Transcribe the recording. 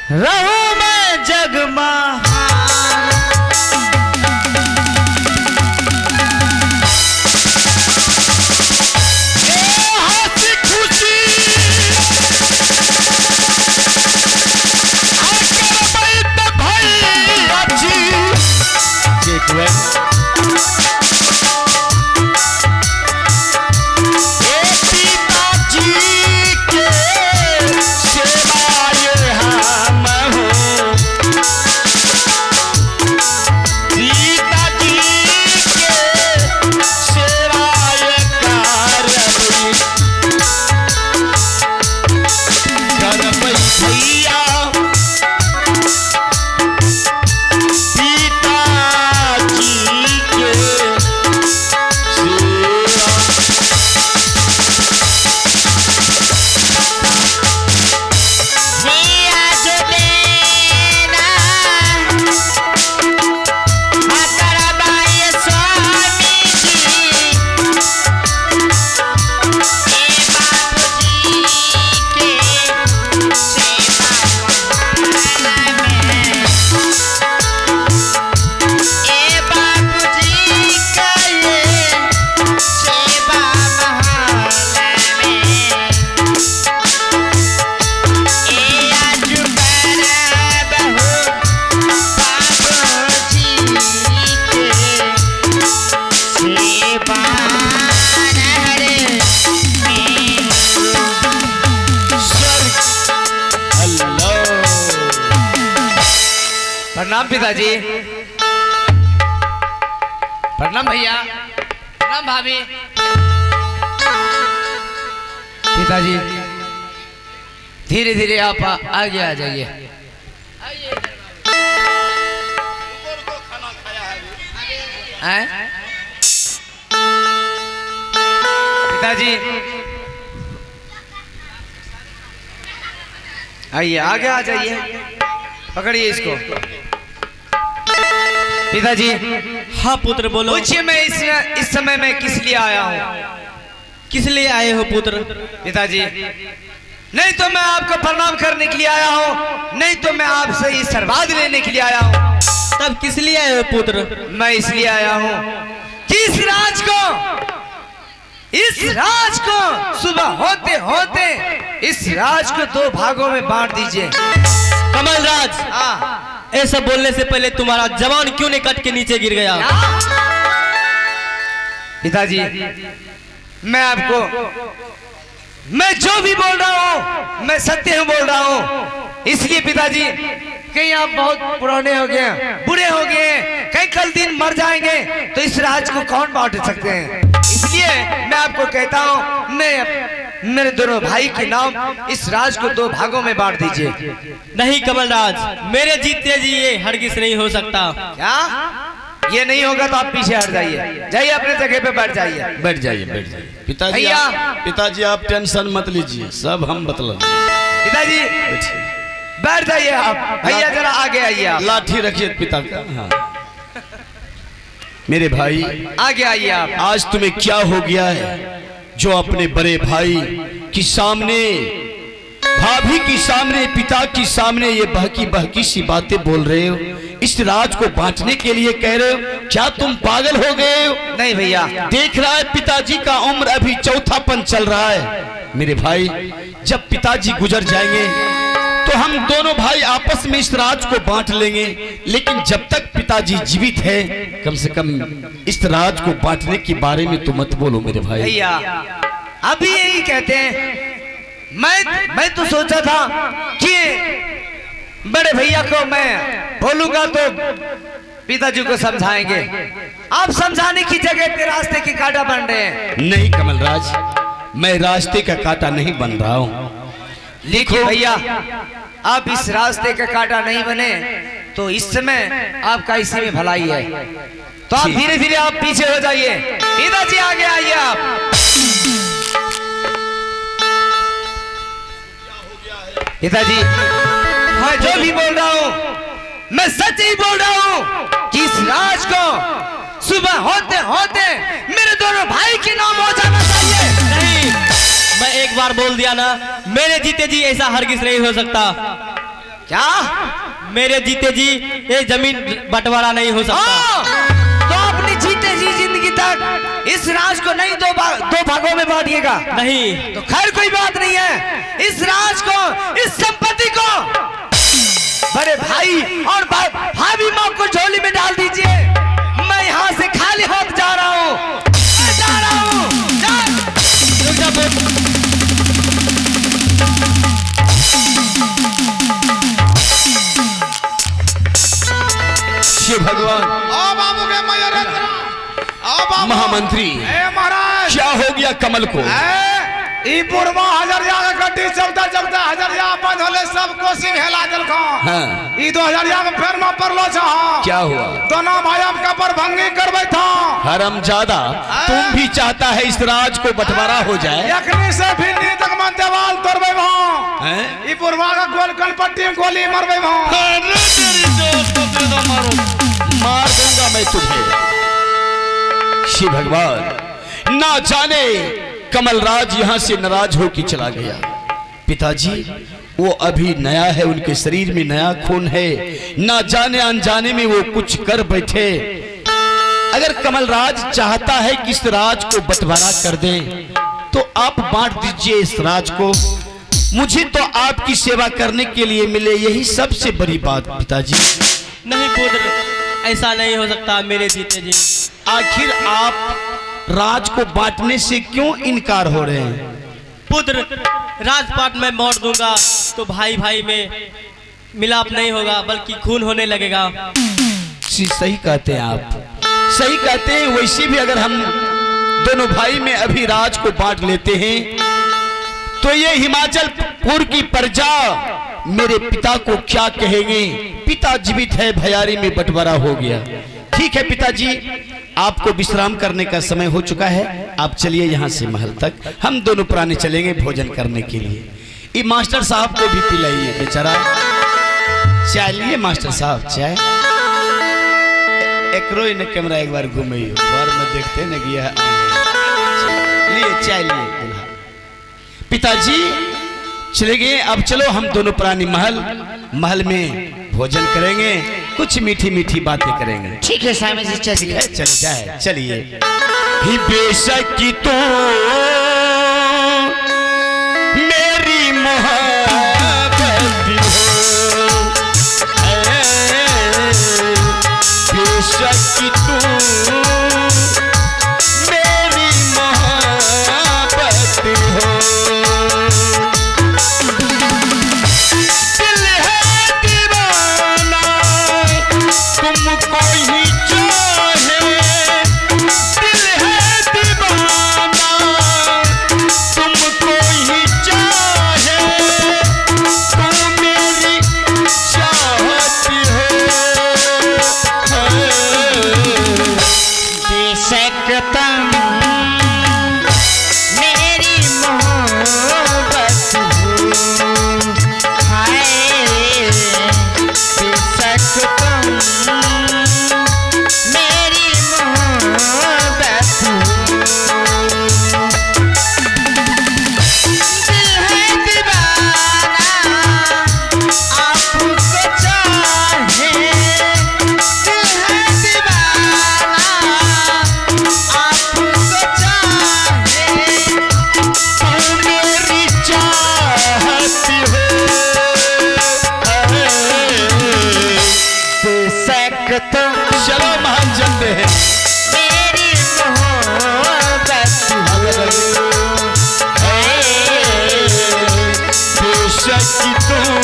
रहूं मैं जगमा प्रणाम पिताजी। प्रणाम भैया। प्रणाम भाभी। पिताजी धीरे धीरे आप आगे आ जाइए। पिताजी आइए, आगे आ जाइए, पकड़िए इसको। पिताजी। हाँ पुत्र बोलो। पूछिए मैं इस समय में किस लिए आया हूँ? किस लिए आए हो पुत्र? पिताजी नहीं तो मैं आपको प्रणाम करने के लिए आया हूँ, नहीं तो मैं आपसे आशीर्वाद लेने के लिए आया हूँ। तब किस लिए आए हो पुत्र? मैं इसलिए आया हूँ कि इस राज को सुबह होते होते इस राज को 2 भागों में बांट दीजिए। कमलराज, ऐसा बोलने से पहले तुम्हारा जवान क्यों नहीं कट के नीचे गिर गया? पिताजी मैं जो भी बोल रहा हूँ मैं सत्य बोल रहा हूँ। इसलिए पिताजी कहीं आप बहुत पुराने हो गए, बुरे हो गए, कहीं कल दिन मर जाएंगे तो इस राज को कौन बांट सकते हैं। इसलिए मैं आपको कहता हूँ मेरे दोनों भाई के नाम इस राज को 2 भागों में बांट दीजिए। नहीं कमलराज, मेरे जीते जी ये हरगिज नहीं हो सकता। क्या ये नहीं होगा तो आप पीछे हट जाइए, जाइए अपने जगह पे बैठ जाइए। बैठ जाइए। पिताजी आप टेंशन मत लीजिए, सब हम बतला। पिताजी बैठ जाइए आप। भैया जरा आगे आइए आप। लाठी रखिए पिता का। हाँ। मेरे भाई आगे आइए आप। आज तुम्हें क्या हो गया है जो अपने बड़े भाई की सामने, भाभी की सामने, पिता की सामने ये बहकी सी बातें बोल रहे हो? इस राज को बांटने के लिए कह रहे हो? क्या तुम पागल हो गए हो? नहीं भैया, देख रहा है पिताजी का उम्र अभी 4थापन चल रहा है। मेरे भाई जब पिताजी गुजर जाएंगे तो हम दोनों भाई आपस में इस राज को बांट लेंगे, लेकिन जब तक पिताजी जीवित है कम से कम इस राज को बांटने के बारे में तो मत बोलो मेरे भाई। भैया अभी यही कहते हैं। मैं तो सोचा था कि बड़े भैया को मैं बोलूंगा तो पिताजी को समझाएंगे। आप समझाने की जगह पे रास्ते के कांटा बन रहे हैं। नहीं कमलराज, मैं रास्ते का कांटा नहीं बन रहा हूँ। देखिए भैया, आप इस रास्ते का कांटा नहीं बने तो इस समय आपका इसी में भलाई है। तो आप धीरे धीरे आप पीछे हो जाइए। पिताजी आगे आइए आप। पिताजी मैं जो भी बोल रहा हूँ मैं सच ही बोल रहा हूँ कि इस राज को सुबह होते होते मेरे दोनों भाई के नाम हो जाना चाहिए। नहीं, मैं एक बार बोल दिया ना, मेरे जीते जी ऐसा हरगिज नहीं हो सकता। क्या? मेरे जीते जी ये जमीन बंटवारा नहीं हो सकता। तो अपनी जीते जी जिंदगी तक इस राज को नहीं दो भागों में बांटिएगा? नहीं। तो खैर कोई बात नहीं है, इस राज को, इस संपत्ति को बड़े भाई और भाभी माँ को झोली में डाल दीजिए। मैं यहाँ से खाली हाथ जा रहा हूँ, जा रहा हूँ। शिव भगवान बाबू के महामंत्री, महाराज क्या हो गया कमल को? ई पूर्वा हजरिया के गड्डी चलता चलता हजरिया बंद होले सब कोसिंग हेला देलखो। हाँ। ई 2000 में फेर में पड़लो छ। क्या हुआ? दोनों भाई हम कपर भंगी करबै था। हरामजादा, तुम भी चाहता है इस राज को बंटवारा हो जाए? यखनी से भी नी तक मन देवाल तोड़बै भो। हैं? ई पूर्वा का गोल कनपट्टी में गोली मारबै भो। अरे तेरी दोस्त को दे दो, मार दूंगा मैं तुम्हें। शिव भगवान, ना जाने कमलराज यहाँ से नाराज होकर चला गया। पिताजी, वो अभी नया है, उनके शरीर में नया खून है, ना जाने अनजाने में वो कुछ कर बैठे। अगर कमलराज चाहता है कि इस राज को बंटवारा कर दे तो आप बांट दीजिए इस राज को। मुझे तो आपकी सेवा करने के लिए मिले, यही सबसे बड़ी बात पिताजी। नहीं पुत्र, ऐसा नहीं हो सकता मेरे जीते जी। आखिर आप राज को बांटने से क्यों इनकार हो रहे हैं? पुत्र, राजपाट में बांट दूंगा तो भाई भाई में मिलाप नहीं होगा, बल्कि खून होने लगेगा। सही कहते हैं आप, सही कहते हैं। वैसे भी अगर हम दोनों भाई में अभी राज को बांट लेते हैं तो ये हिमाचलपुर की प्रजा मेरे पिता को क्या कहेंगे? पिता जीवित है, भयारी में बंटवारा हो गया। ठीक है पिताजी, आपको विश्राम करने का समय हो चुका है, आप चलिए यहाँ से महल तक। हम दोनों प्राणी चलेंगे भोजन करने के लिए। ये मास्टर साहब को भी पिलाइए, बेचारा। चलिए मास्टर साहब, चाय एकरो इन कैमरा एक बार घूमिए, घर में देखते न गया। लिए चाय लिए दूल्हा। पिताजी चले गए, अब चलो हम दोनों प्राणी महल में भोजन करेंगे, कुछ मीठी मीठी बातें करेंगे। ठीक है साहब जी, चलिए। चल जाए, चलिए। ही बेशक की तो मेरी मोहब्बत हो, बेशक की तू मेरी मोहब्बत हो। तुमको ही चाहे, दिल है दीवाना, तुमको ही चाहे, तुम मेरी चाहत हो। बेशक तुम मेरी मोहब्बत हो, हाय बेशक तुम मेरी मोहब्बत हो। दिल है दीवाना, आपको चाहे, दिल है दीवाना, आपको चाहे, तुम मेरी चाहत हो। बेशक तुम चलो महल चलते हैं। मेरी मोहब्बत हो, बेशक तुम